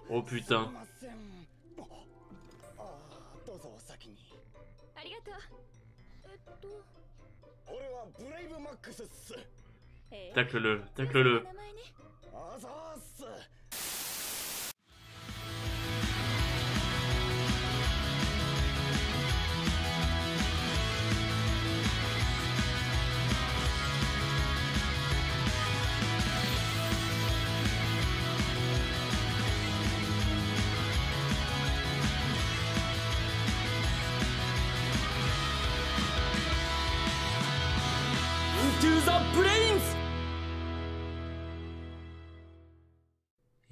Oh putain. Tacle-le, tacle-le. Into the plains!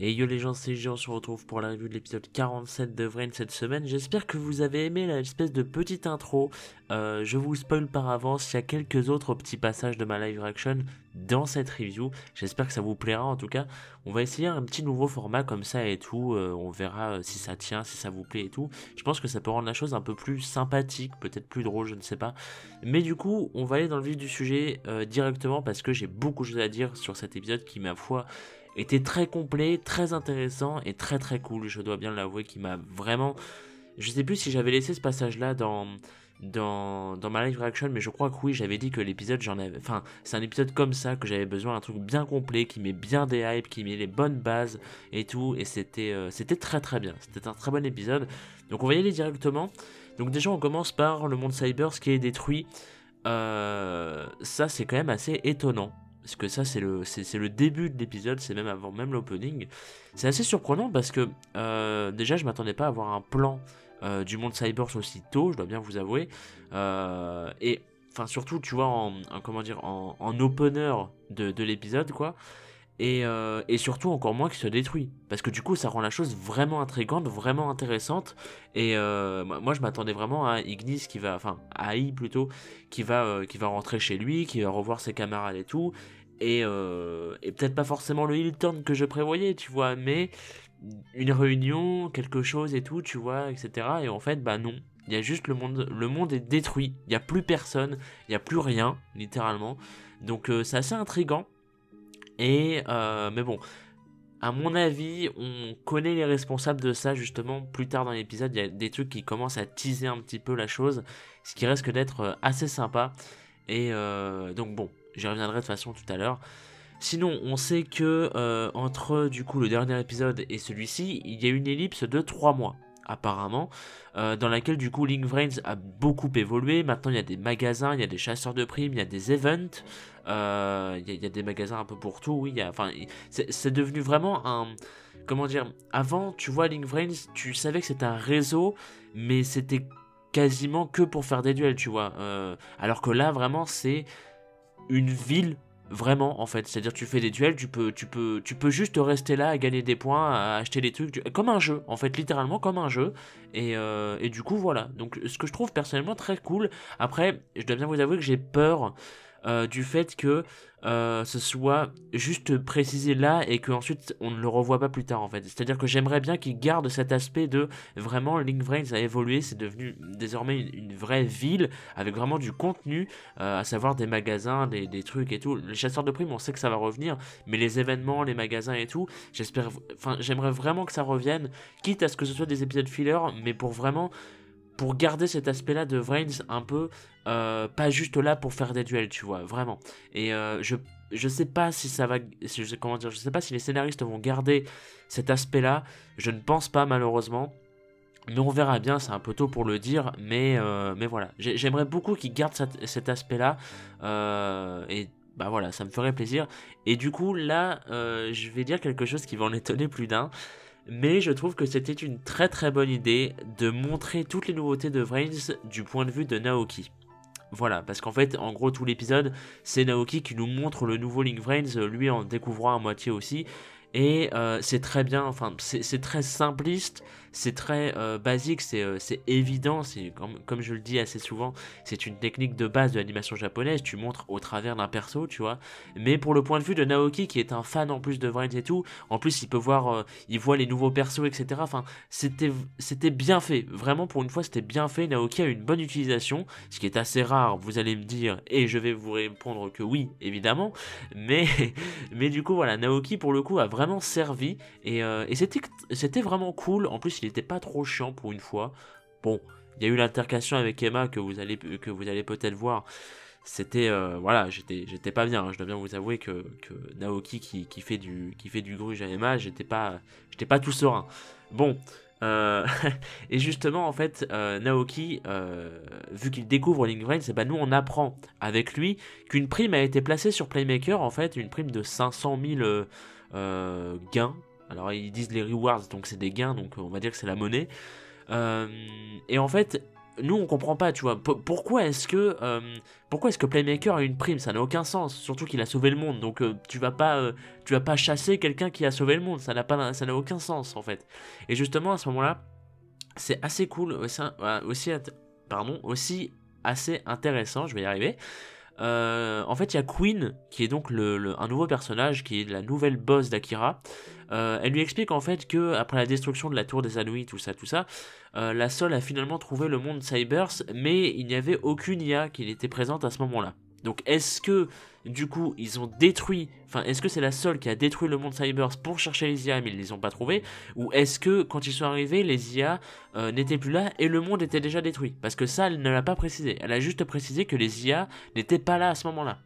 Et yo les gens, c'est Jean, on se retrouve pour la review de l'épisode 47 de Vrain cette semaine. J'espère que vous avez aimé l'espèce de petite intro. Je vous spoil par avance, il y a quelques autres petits passages de ma live reaction dans cette review. J'espère que ça vous plaira en tout cas. On va essayer un petit nouveau format comme ça et tout. On verra si ça tient, si ça vous plaît et tout. Je pense que ça peut rendre la chose un peu plus sympathique, peut-être plus drôle, je ne sais pas. Mais du coup, on va aller dans le vif du sujet directement parce que j'ai beaucoup de choses à dire sur cet épisode qui, ma foi, était très complet, très intéressant et très très cool, je dois bien l'avouer, qui m'a vraiment... Je sais plus si j'avais laissé ce passage-là dans ma live reaction, mais je crois que oui, j'avais dit que l'épisode, j'en avais... Enfin, c'est un épisode comme ça, que j'avais besoin d'un truc bien complet, qui met bien des hypes, qui met les bonnes bases et tout, et c'était très très bien, c'était un très bon épisode. Donc on va y aller directement. Donc déjà on commence par le monde cyber, ce qui est détruit. Ça c'est quand même assez étonnant. Parce que ça c'est le début de l'épisode, c'est même avant même l'opening. C'est assez surprenant parce que déjà je m'attendais pas à avoir un plan du monde cyber aussi tôt, je dois bien vous avouer. Et enfin surtout tu vois en opener de l'épisode quoi. Et surtout encore moins qu'il se détruit. Parce que du coup ça rend la chose vraiment intrigante, vraiment intéressante. Et moi je m'attendais vraiment à Ignis qui va, enfin à I plutôt, qui va rentrer chez lui, qui va revoir ses camarades et tout. Et peut-être pas forcément le Hilton que je prévoyais, tu vois, mais une réunion, quelque chose et tout, tu vois, etc. Et en fait, bah non. Il y a juste le monde est détruit. Il n'y a plus personne, il n'y a plus rien, littéralement. Donc c'est assez intriguant. Et mais bon, à mon avis, on connaît les responsables de ça justement. Plus tard dans l'épisode, il y a des trucs qui commencent à teaser un petit peu la chose, ce qui risque d'être assez sympa. Et donc bon, j'y reviendrai de toute façon tout à l'heure. Sinon, on sait que entre du coup le dernier épisode et celui-ci, il y a une ellipse de 3 mois. Apparemment, dans laquelle du coup Link Vrains a beaucoup évolué. Maintenant il y a des magasins, il y a des chasseurs de primes, il y a des events, il y a des magasins un peu pour tout, oui, c'est devenu vraiment un... Comment dire, avant tu vois Link Vrains, tu savais que c'était un réseau, mais c'était quasiment que pour faire des duels, tu vois. Alors que là vraiment c'est une ville. Vraiment en fait, c'est-à-dire tu fais des duels, tu peux juste rester là à gagner des points, à acheter des trucs, comme un jeu en fait, littéralement comme un jeu. Et du coup voilà, donc ce que je trouve personnellement très cool. Après, je dois bien vous avouer que j'ai peur du fait que ce soit juste précisé là et qu'ensuite on ne le revoit pas plus tard en fait. C'est-à-dire que j'aimerais bien qu'il garde cet aspect de vraiment Link Vrains a évolué, c'est devenu désormais une vraie ville avec vraiment du contenu, à savoir des magasins, des trucs et tout. Les chasseurs de primes, on sait que ça va revenir, mais les événements, les magasins et tout, j'aimerais vraiment que ça revienne, quitte à ce que ce soit des épisodes filler, mais pour garder cet aspect-là de Vrains un peu, pas juste là pour faire des duels, tu vois, vraiment. Et je sais pas si ça va, comment dire, je sais pas si les scénaristes vont garder cet aspect-là. Je ne pense pas malheureusement. Mais on verra bien, c'est un peu tôt pour le dire, mais voilà. J'aimerais beaucoup qu'ils gardent cet aspect-là, et bah voilà, ça me ferait plaisir. Et du coup, là, je vais dire quelque chose qui va en étonner plus d'un, mais je trouve que c'était une très très bonne idée de montrer toutes les nouveautés de Vrains du point de vue de Naoki. Voilà, parce qu'en fait, en gros, tout l'épisode, c'est Naoki qui nous montre le nouveau Link Vrains, lui en découvrant à moitié aussi. Et c'est très bien, enfin, c'est très simpliste, c'est très basique, c'est évident, c'est comme je le dis assez souvent, c'est une technique de base de l'animation japonaise, tu montres au travers d'un perso, tu vois. Mais pour le point de vue de Naoki, qui est un fan en plus de Vrines et tout, en plus il peut voir, il voit les nouveaux persos, etc. Enfin, c'était bien fait, vraiment pour une fois c'était bien fait, Naoki a une bonne utilisation, ce qui est assez rare, vous allez me dire, et je vais vous répondre que oui, évidemment, mais, mais du coup voilà, Naoki pour le coup a vraiment servi, et c'était vraiment cool, en plus il était pas trop chiant pour une fois, bon, il y a eu l'altercation avec Emma que vous allez peut-être voir, c'était, voilà, j'étais pas bien, hein. Je dois bien vous avouer que Naoki qui fait du gruge à Emma, j'étais pas tout serein, bon, euh, et justement en fait Naoki vu qu'il découvre Link Vrains, et ben nous on apprend avec lui qu'une prime a été placée sur Playmaker, en fait une prime de 500 000 gains. Alors ils disent les rewards, donc c'est des gains, donc on va dire que c'est la monnaie. Euh, et en fait, nous on comprend pas, tu vois, pourquoi est-ce que Playmaker a une prime, ça n'a aucun sens, surtout qu'il a sauvé le monde, donc tu vas pas chasser quelqu'un qui a sauvé le monde, ça n'a aucun sens en fait. Et justement à ce moment-là, c'est assez cool, aussi assez intéressant, je vais y arriver. En fait, il y a Queen, qui est donc un nouveau personnage, qui est la nouvelle boss d'Akira. Elle lui explique en fait que après la destruction de la tour des Anouilles, tout ça, la Sol a finalement trouvé le monde Cybers, mais il n'y avait aucune IA qui était présente à ce moment-là. Donc est-ce que du coup ils ont détruit, enfin est-ce que c'est la Sol qui a détruit le monde Cybers pour chercher les IA mais ils les ont pas trouvés, ou est-ce que quand ils sont arrivés les IA n'étaient plus là et le monde était déjà détruit? Parce que ça elle ne l'a pas précisé, elle a juste précisé que les IA n'étaient pas là à ce moment-là,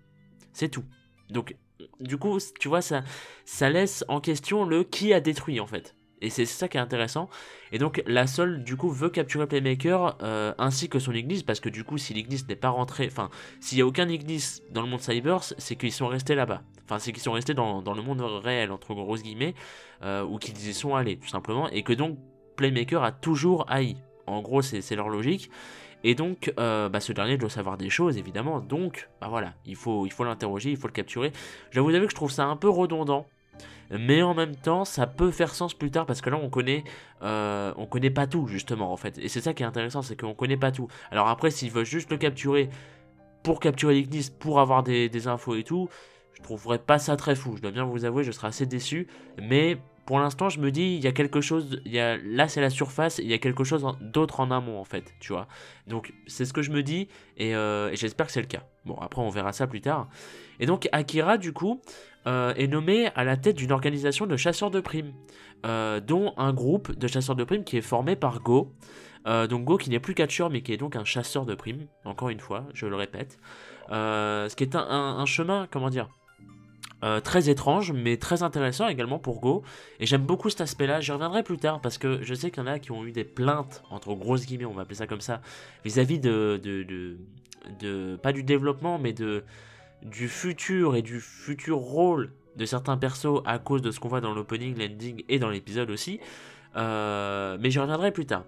c'est tout. Donc du coup tu vois ça laisse en question le qui a détruit en fait. Et c'est ça qui est intéressant. Et donc la Sol du coup veut capturer Playmaker ainsi que son Ignis, parce que du coup si l'Ignis n'est pas rentré, enfin s'il n'y a aucun Ignis dans le monde Cybers, c'est qu'ils sont restés là-bas. Enfin c'est qu'ils sont restés dans le monde réel entre grosses guillemets, ou qu'ils y sont allés tout simplement, et que donc Playmaker a toujours haï. En gros c'est leur logique. Et donc ce dernier doit savoir des choses évidemment, donc bah voilà, il faut l'interroger, il faut le capturer. Je dois vous avouer que je trouve ça un peu redondant, mais en même temps ça peut faire sens plus tard, parce que là on connaît pas tout justement en fait, et c'est ça qui est intéressant, c'est qu'on connaît pas tout. Alors après s'ils veulent juste le capturer pour capturer l'Ignis, pour avoir des infos et tout, je trouverais pas ça très fou, je dois bien vous avouer, je serais assez déçu, mais pour l'instant je me dis il y a quelque chose, là c'est la surface, il y a quelque chose d'autre en amont en fait, tu vois, donc c'est ce que je me dis, et j'espère que c'est le cas. Bon après on verra ça plus tard. Et donc Akira du coup est nommé à la tête d'une organisation de chasseurs de primes, dont un groupe de chasseurs de primes qui est formé par Go. Donc Go qui n'est plus catcheur mais qui est donc un chasseur de primes, encore une fois, je le répète. Ce qui est un chemin, comment dire, très étrange mais très intéressant également pour Go, et j'aime beaucoup cet aspect là, j'y reviendrai plus tard parce que je sais qu'il y en a qui ont eu des plaintes, entre grosses guillemets on va appeler ça comme ça, vis-à-vis de pas du développement mais du futur et du futur rôle de certains persos à cause de ce qu'on voit dans l'opening, l'ending et dans l'épisode aussi. Mais j'y reviendrai plus tard.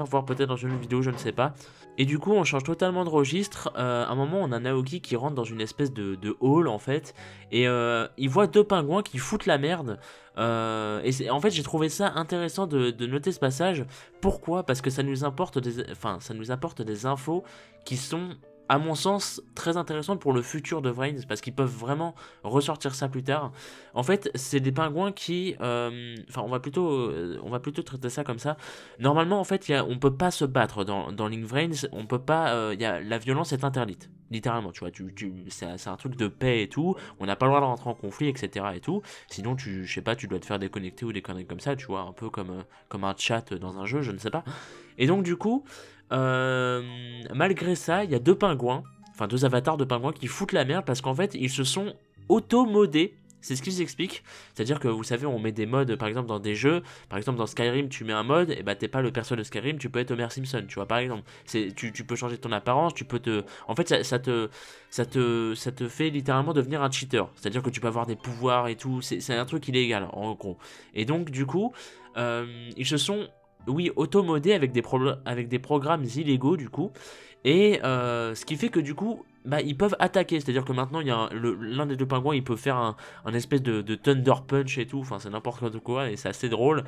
Voire peut-être dans une vidéo, je ne sais pas. Et du coup, on change totalement de registre. À un moment, on a Naoki qui rentre dans une espèce de hall en fait. Et il voit deux pingouins qui foutent la merde. En fait, j'ai trouvé ça intéressant de noter ce passage. Pourquoi? Parce que ça nous apporte des infos qui sont, à mon sens, très intéressantes pour le futur de Vrines, parce qu'ils peuvent vraiment ressortir ça plus tard. En fait, c'est des pingouins qui, on va plutôt traiter ça comme ça. Normalement, en fait, on peut pas se battre dans Link Vrines, on peut pas, la violence est interdite, littéralement, tu vois, c'est un truc de paix et tout, on n'a pas le droit de rentrer en conflit, etc. et tout, sinon, je sais pas, tu dois te faire déconnecter ou des conneries comme ça, tu vois, un peu comme un chat dans un jeu, je ne sais pas. Et donc, du coup, malgré ça, il y a deux avatars de pingouins qui foutent la merde parce qu'en fait ils se sont auto-modés. C'est ce qu'ils expliquent. C'est-à-dire que vous savez, on met des modes par exemple dans des jeux. Par exemple dans Skyrim, tu mets un mode, et bah t'es pas le perso de Skyrim, tu peux être Homer Simpson, tu vois par exemple. Tu peux changer ton apparence, tu peux te. En fait, ça te fait littéralement devenir un cheater. C'est-à-dire que tu peux avoir des pouvoirs et tout. C'est un truc illégal en gros. Et donc du coup, ils se sont, oui, auto-modés avec des programmes illégaux du coup, et ce qui fait que du coup ils peuvent attaquer, c'est-à-dire que maintenant il y a l'un des deux pingouins, il peut faire un espèce de Thunder Punch et tout, enfin c'est n'importe quoi et c'est assez drôle.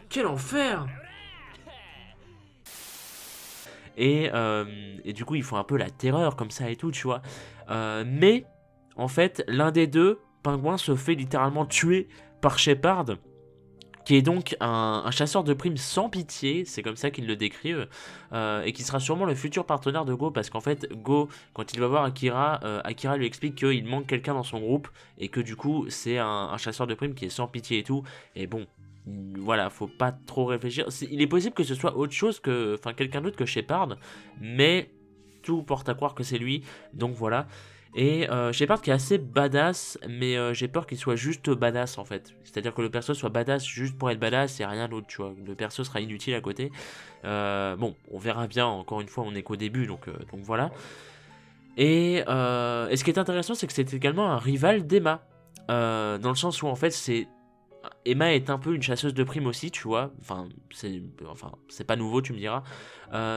Quel enfer! Et du coup, ils font un peu la terreur comme ça et tout, tu vois. Mais, en fait, l'un des deux, Pingouin, se fait littéralement tuer par Shepard, qui est donc un chasseur de primes sans pitié, c'est comme ça qu'ils le décrivent, et qui sera sûrement le futur partenaire de Go, parce qu'en fait, Go, quand il va voir Akira, Akira lui explique qu'il manque quelqu'un dans son groupe, et que du coup, c'est un chasseur de primes qui est sans pitié et tout, et bon... Voilà, faut pas trop réfléchir. Il est possible que ce soit autre chose que... Enfin, quelqu'un d'autre que Shepard, mais tout porte à croire que c'est lui, donc voilà. Et Shepard qui est assez badass, mais j'ai peur qu'il soit juste badass en fait. C'est-à-dire que le perso soit badass juste pour être badass et rien d'autre, tu vois. Le perso sera inutile à côté. Bon, on verra bien, encore une fois, on est qu'au début, donc voilà. Et ce qui est intéressant, c'est que c'est également un rival d'Emma. Dans le sens où en fait, Emma est un peu une chasseuse de primes aussi, tu vois. Enfin, c'est pas nouveau, tu me diras.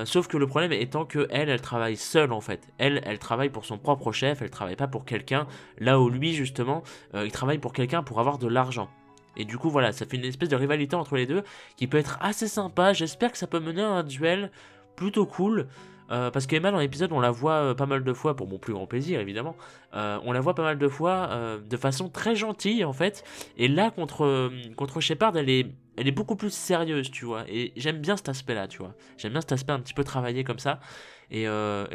Sauf que le problème étant que elle travaille seule en fait. Elle travaille pour son propre chef, elle travaille pas pour quelqu'un. Là où lui, justement, il travaille pour quelqu'un pour avoir de l'argent. Et du coup, voilà, ça fait une espèce de rivalité entre les deux qui peut être assez sympa. J'espère que ça peut mener à un duel plutôt cool. Parce qu'Emma dans l'épisode on la voit pas mal de fois, pour mon plus grand plaisir évidemment, on la voit pas mal de fois de façon très gentille en fait, et là contre Shepard elle est beaucoup plus sérieuse tu vois, et j'aime bien cet aspect là tu vois, j'aime bien cet aspect un petit peu travaillé comme ça, et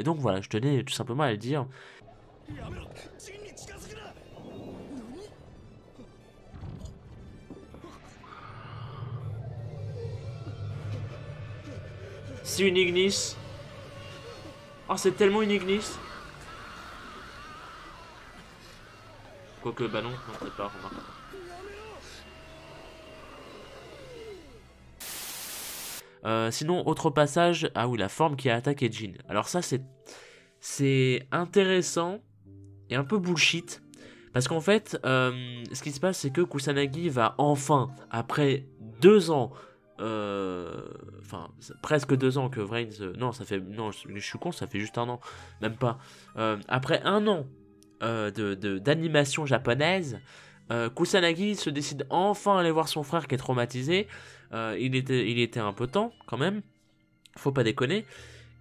donc voilà, je tenais tout simplement à le dire. C'est une Ignis. Oh, c'est tellement une Ignis. Quoique, bah non, c'est pas, remarque. Sinon, autre passage, ah oui, la forme qui a attaqué Jin. Alors ça, c'est intéressant et un peu bullshit. Parce qu'en fait, ce qui se passe, c'est que Kusanagi va enfin, après 2 ans, enfin presque 2 ans que Vrains, non ça fait, non je suis con, ça fait juste 1 an, même pas, après 1 an d'animation japonaise, Kusanagi se décide enfin à aller voir son frère qui est traumatisé. Il était un peu temps quand même, faut pas déconner.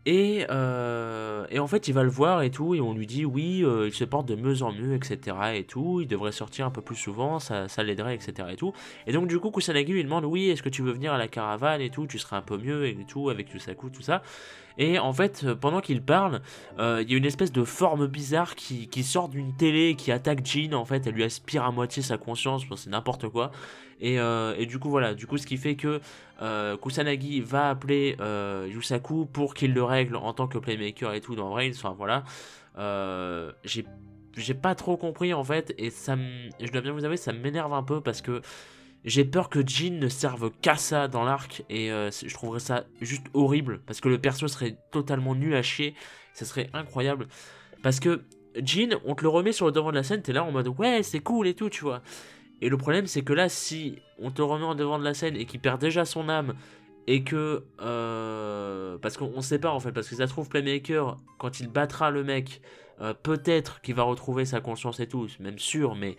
Et en fait, il va le voir et tout, et on lui dit oui, il se porte de mieux en mieux, etc. et tout, il devrait sortir un peu plus souvent, ça l'aiderait, etc. et tout. Et donc, du coup, Kusanagi lui demande oui, est-ce que tu veux venir à la caravane et tout, tu seras un peu mieux et tout, avec Yusaku, tout ça. Et en fait, pendant qu'il parle, il y a une espèce de forme bizarre qui sort d'une télé et qui attaque Jin. En fait, elle lui aspire à moitié sa conscience, c'est n'importe quoi. Et du coup, voilà, du coup, ce qui fait que Kusanagi va appeler Yusaku pour qu'il le règle en tant que playmaker et tout dans Vrains. Enfin, voilà. J'ai pas trop compris en fait, et je dois bien vous avouer, ça m'énerve un peu parce que j'ai peur que Jin ne serve qu'à ça dans l'arc, et je trouverais ça juste horrible, parce que le perso serait totalement nul à chier, ça serait incroyable, parce que Jin, on te le remet sur le devant de la scène, t'es là en mode ouais c'est cool et tout, tu vois, et le problème c'est que là, si on te le remet en devant de la scène et qu'il perd déjà son âme, et que parce qu'on sait pas en fait, parce que ça se trouve Playmaker, quand il battra le mec, peut-être qu'il va retrouver sa conscience et tout, c'est même sûr, mais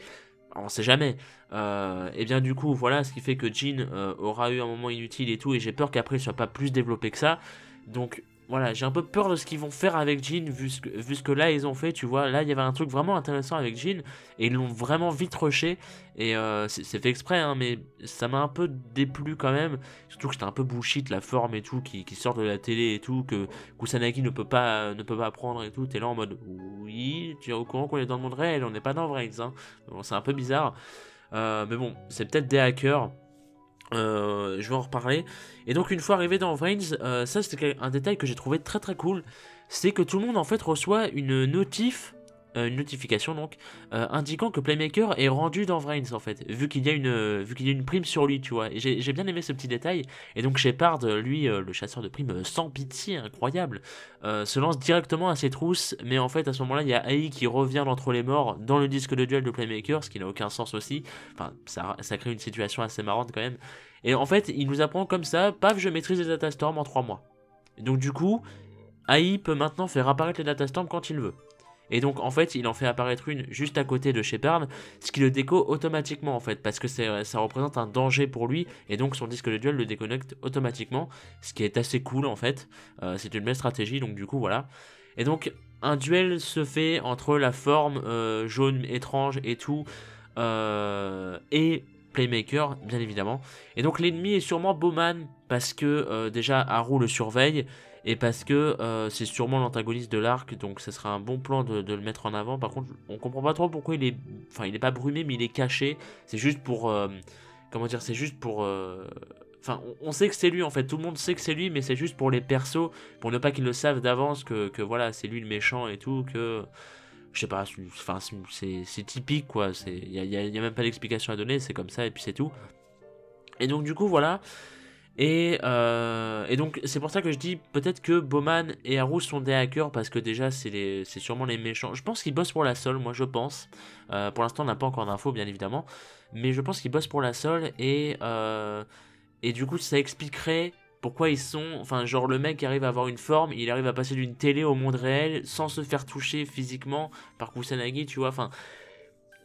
on sait jamais. Et bien du coup, voilà, ce qui fait que Jin aura eu un moment inutile et tout, et j'ai peur qu'après il soit pas plus développé que ça. Donc voilà, j'ai un peu peur de ce qu'ils vont faire avec Jin, vu ce que là ils ont fait, tu vois. Là il y avait un truc vraiment intéressant avec Jin, et ils l'ont vraiment vite rushé, et c'est fait exprès, hein, mais ça m'a un peu déplu quand même. Surtout que c'était un peu bullshit, la forme et tout, qui sort de la télé et tout, que Kusanagi ne peut pas prendre et tout. T'es là en mode, oui, tu es au courant qu'on est dans le monde réel, on n'est pas dans Vrains, hein. Bon, c'est un peu bizarre. Mais bon, c'est peut-être des hackers. Je vais en reparler. Et donc une fois arrivé dans Vrains, ça c'était un détail que j'ai trouvé très très cool, c'est que tout le monde en fait reçoit une notification donc indiquant que Playmaker est rendu dans Vrains en fait, vu qu'il y a une prime sur lui, tu vois. Et j'ai bien aimé ce petit détail. Et donc Shepard, lui, le chasseur de primes sans pitié, incroyable, se lance directement à ses trousses. Mais en fait à ce moment-là il y a Ai qui revient d'entre les morts dans le disque de duel de Playmaker, ce qui n'a aucun sens aussi. Enfin ça crée une situation assez marrante quand même. Et en fait il nous apprend comme ça, paf, je maîtrise les datastorms en 3 mois. Et donc du coup Ai peut maintenant faire apparaître les datastorms quand il veut. Et donc en fait il en fait apparaître une juste à côté de Shepard, ce qui le déco automatiquement en fait, parce que ça représente un danger pour lui, et donc son disque de duel le déconnecte automatiquement, ce qui est assez cool en fait. C'est une belle stratégie, donc du coup voilà. Et donc un duel se fait entre la forme jaune étrange et tout, et Playmaker bien évidemment. Et donc l'ennemi est sûrement Bowman, parce que déjà Haru le surveille, et parce que c'est sûrement l'antagoniste de l'arc, donc ce sera un bon plan de le mettre en avant. Par contre on comprend pas trop pourquoi il est pas brumé, mais il est caché. C'est juste pour comment dire, c'est juste pour enfin, on sait que c'est lui en fait, tout le monde sait que c'est lui, mais c'est juste pour les persos, pour ne pas qu'ils le savent d'avance que voilà, c'est lui le méchant et tout, que je sais pas, enfin c'est typique quoi, y a même pas d'explication à donner, c'est comme ça et puis c'est tout. Et donc du coup voilà, et donc c'est pour ça que je dis peut-être que Bowman et Haru sont des hackers, parce que déjà c'est sûrement les méchants. Je pense qu'ils bossent pour la Sol, moi je pense. Pour l'instant on n'a pas encore d'infos bien évidemment, mais je pense qu'ils bossent pour la Sol, et du coup ça expliquerait pourquoi ils sont... Enfin genre le mec arrive à avoir une forme, il arrive à passer d'une télé au monde réel sans se faire toucher physiquement par Kusanagi, tu vois. Enfin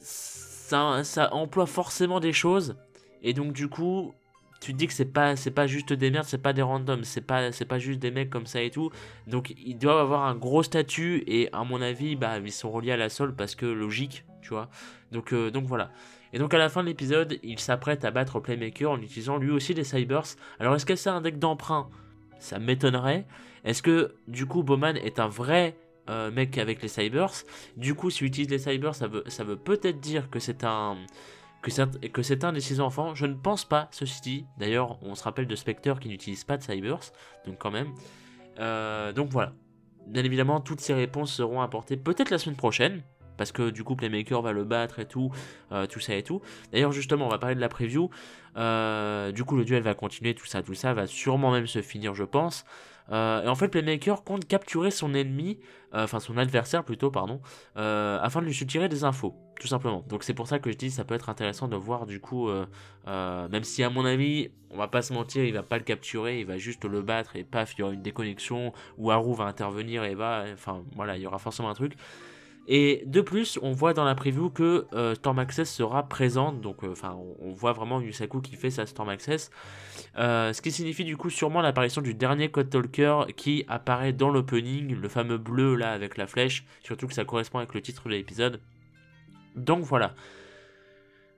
ça emploie forcément des choses, et donc du coup tu te dis que c'est pas juste des merdes, c'est pas des randoms, c'est pas juste des mecs comme ça et tout. Donc ils doivent avoir un gros statut, et à mon avis bah ils sont reliés à la Sol, parce que logique, tu vois. Donc voilà. Et donc à la fin de l'épisode, il s'apprête à battre Playmaker en utilisant lui aussi des Cybers. Alors est-ce que c'est un deck d'emprunt? Ça m'étonnerait. Est-ce que du coup Bowman est un vrai mec avec les Cybers? Du coup s'il utilise les Cybers, ça veut peut-être dire que c'est un des 6 enfants. Je ne pense pas, ceci dit. D'ailleurs, on se rappelle de Spectre qui n'utilise pas de Cybers, donc quand même. Donc voilà. Bien évidemment, toutes ces réponses seront apportées peut-être la semaine prochaine, parce que du coup Playmaker va le battre et tout, tout ça et tout. D'ailleurs justement, on va parler de la preview. Du coup le duel va continuer, tout ça va sûrement même se finir, je pense. Et en fait Playmaker compte capturer son ennemi, enfin son adversaire plutôt, pardon, afin de lui soutirer des infos, tout simplement. Donc c'est pour ça que je dis ça peut être intéressant de voir du coup, même si à mon avis, on va pas se mentir, il va pas le capturer, il va juste le battre et paf, il y aura une déconnexion, ou Haru va intervenir et enfin voilà, il y aura forcément un truc. Et de plus, on voit dans la preview que Storm Access sera présente, donc on voit vraiment Yusaku qui fait sa Storm Access, ce qui signifie du coup sûrement l'apparition du dernier Code Talker qui apparaît dans l'opening, le fameux bleu là avec la flèche, surtout que ça correspond avec le titre de l'épisode. Donc voilà.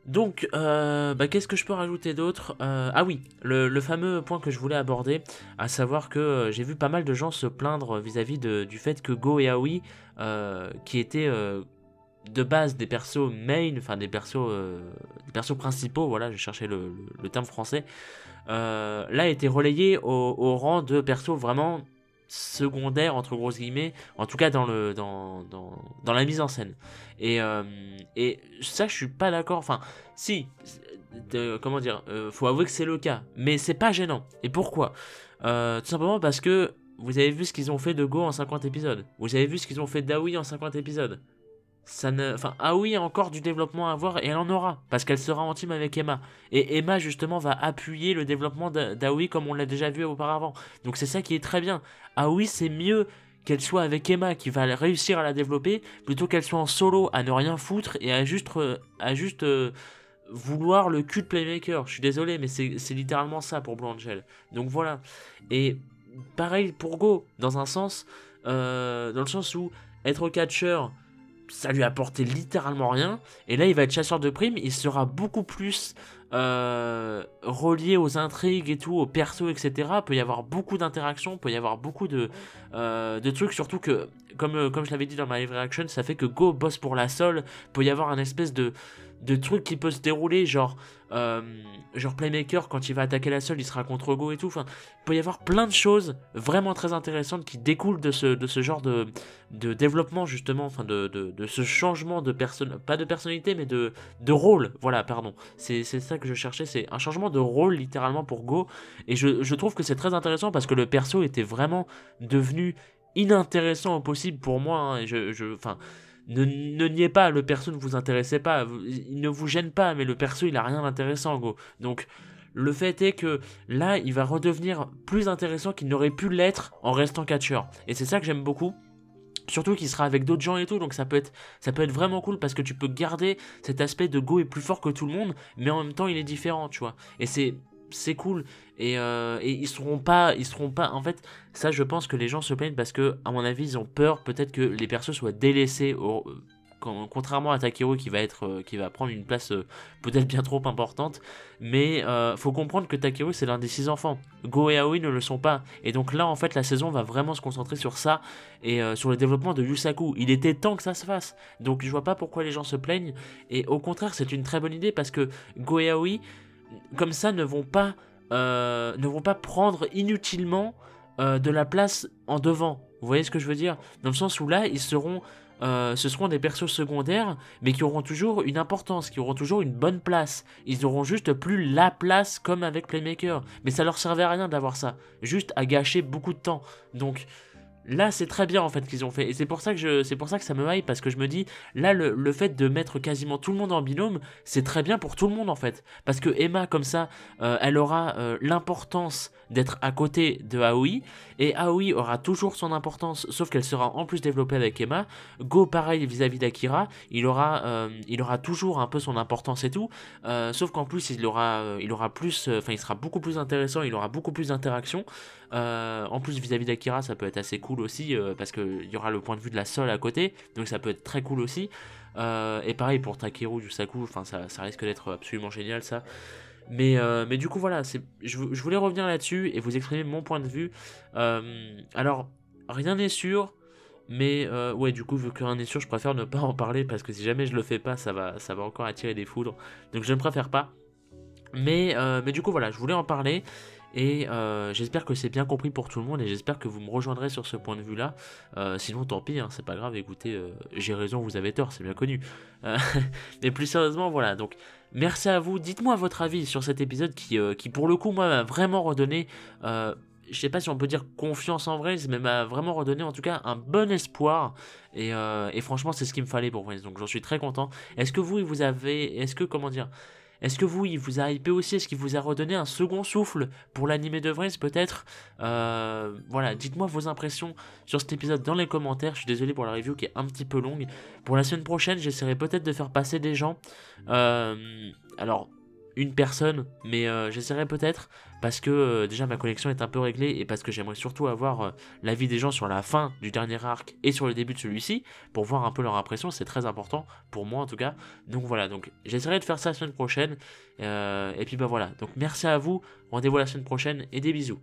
Donc, qu'est-ce que je peux rajouter d'autre? Ah oui, le fameux point que je voulais aborder, à savoir que j'ai vu pas mal de gens se plaindre vis-à-vis du fait que Go et Aoi, qui étaient de base des persos main, enfin des persos principaux, voilà, je cherchais le terme français, là étaient relayés au rang de persos vraiment secondaires entre grosses guillemets, en tout cas dans la mise en scène. Et ça je suis pas d'accord, enfin si, comment dire, faut avouer que c'est le cas, mais c'est pas gênant. Et pourquoi? Tout simplement parce que vous avez vu ce qu'ils ont fait de Go en 50 épisodes, vous avez vu ce qu'ils ont fait d'Aoi en 50 épisodes. Aoi a encore du développement à avoir, et elle en aura, parce qu'elle sera en team avec Emma. Et Emma, justement, va appuyer le développement d'Aoi comme on l'a déjà vu auparavant. Donc c'est ça qui est très bien. Aoi, c'est mieux qu'elle soit avec Emma qui va réussir à la développer, plutôt qu'elle soit en solo à ne rien foutre et à juste vouloir le cul de Playmaker. Je suis désolé, mais c'est littéralement ça pour Blue Angel. Donc voilà. Et pareil pour Go, dans un sens, dans le sens où être catcheur, ça lui a apporté littéralement rien, et là il va être chasseur de primes, il sera beaucoup plus relié aux intrigues et tout, aux persos, etc. Il peut y avoir beaucoup d'interactions, peut y avoir beaucoup de trucs, surtout que comme je l'avais dit dans ma live reaction, ça fait que Go bosse pour la Sol, peut y avoir un espèce de truc qui peut se dérouler, genre Playmaker quand il va attaquer la Sol, il sera contre Go et tout. Enfin, il peut y avoir plein de choses vraiment très intéressantes qui découlent de ce genre de développement, justement, enfin de ce changement de pas de personnalité, mais de rôle. Voilà, pardon, c'est ça que je cherchais, c'est un changement de rôle littéralement pour Go, et je trouve que c'est très intéressant parce que le perso était vraiment devenu inintéressant au possible pour moi, hein, et enfin, ne niez pas, le perso ne vous intéressait pas, il ne vous gêne pas, mais le perso il a rien d'intéressant, Go. Donc le fait est que là il va redevenir plus intéressant qu'il n'aurait pu l'être en restant catcheur, et c'est ça que j'aime beaucoup. Surtout qu'il sera avec d'autres gens et tout, donc ça peut être vraiment cool parce que tu peux garder cet aspect de Go est plus fort que tout le monde, mais en même temps il est différent, tu vois. Et c'est cool. Et ils seront pas. En fait, ça je pense que les gens se plaignent parce que, à mon avis, ils ont peur peut-être que les persos soient délaissés contrairement à Takeru qui va prendre une place peut-être bien trop importante, mais faut comprendre que Takeru c'est l'un des 6 enfants, Go et Aoi ne le sont pas, et donc là en fait la saison va vraiment se concentrer sur ça et sur le développement de Yusaku. Il était temps que ça se fasse, donc je vois pas pourquoi les gens se plaignent, et au contraire c'est une très bonne idée parce que Go et Aoi comme ça ne vont pas prendre inutilement de la place en devant. Vous voyez ce que je veux dire? Dans le sens où là, ce seront des persos secondaires, mais qui auront toujours une importance, qui auront toujours une bonne place. Ils auront juste plus la place comme avec Playmaker. Mais ça leur servait à rien d'avoir ça, juste à gâcher beaucoup de temps. Donc là, c'est très bien en fait qu'ils ont fait, et c'est pour ça que ça me hype, parce que je me dis là le fait de mettre quasiment tout le monde en binôme, c'est très bien pour tout le monde en fait, parce que Emma comme ça, elle aura l'importance d'être à côté de Aoi, et Aoi aura toujours son importance, sauf qu'elle sera en plus développée avec Emma. Go pareil vis-à-vis d'Akira, il aura toujours un peu son importance et tout, sauf qu'en plus il aura plus, il sera beaucoup plus intéressant, il aura beaucoup plus d'interactions. En plus vis-à-vis d'Akira ça peut être assez cool aussi, parce qu'il y aura le point de vue de la Sol à côté, donc ça peut être très cool aussi. Et pareil pour Takeru, Yusaku, ça risque d'être absolument génial ça. Mais du coup voilà, je voulais revenir là-dessus et vous exprimer mon point de vue. Alors rien n'est sûr, mais ouais, du coup vu que rien n'est sûr, je préfère ne pas en parler, parce que si jamais je le fais pas, ça va encore attirer des foudres, donc je ne préfère pas. Mais du coup voilà, je voulais en parler. Et j'espère que c'est bien compris pour tout le monde, et j'espère que vous me rejoindrez sur ce point de vue là. Sinon tant pis, hein, c'est pas grave, écoutez, j'ai raison, vous avez tort, c'est bien connu. Mais plus sérieusement voilà, donc merci à vous, dites-moi votre avis sur cet épisode qui pour le coup moi m'a vraiment redonné, je sais pas si on peut dire confiance en Vraise, mais m'a vraiment redonné en tout cas un bon espoir, et franchement c'est ce qu'il me fallait pour Vraise, donc j'en suis très content. Est-ce que vous, il vous a hypé aussi? Est-ce qu'il vous a redonné un second souffle pour l'animé de Vraise peut-être? Voilà, dites-moi vos impressions sur cet épisode dans les commentaires. Je suis désolé pour la review qui est un petit peu longue. Pour la semaine prochaine, j'essaierai peut-être de faire passer des gens. Alors, une personne, mais j'essaierai peut-être, parce que déjà ma connexion est un peu réglée, et parce que j'aimerais surtout avoir l'avis des gens sur la fin du dernier arc et sur le début de celui-ci, pour voir un peu leur impression. C'est très important pour moi en tout cas. Donc voilà, donc j'essaierai de faire ça la semaine prochaine, et puis bah voilà, donc merci à vous, rendez-vous la semaine prochaine et des bisous.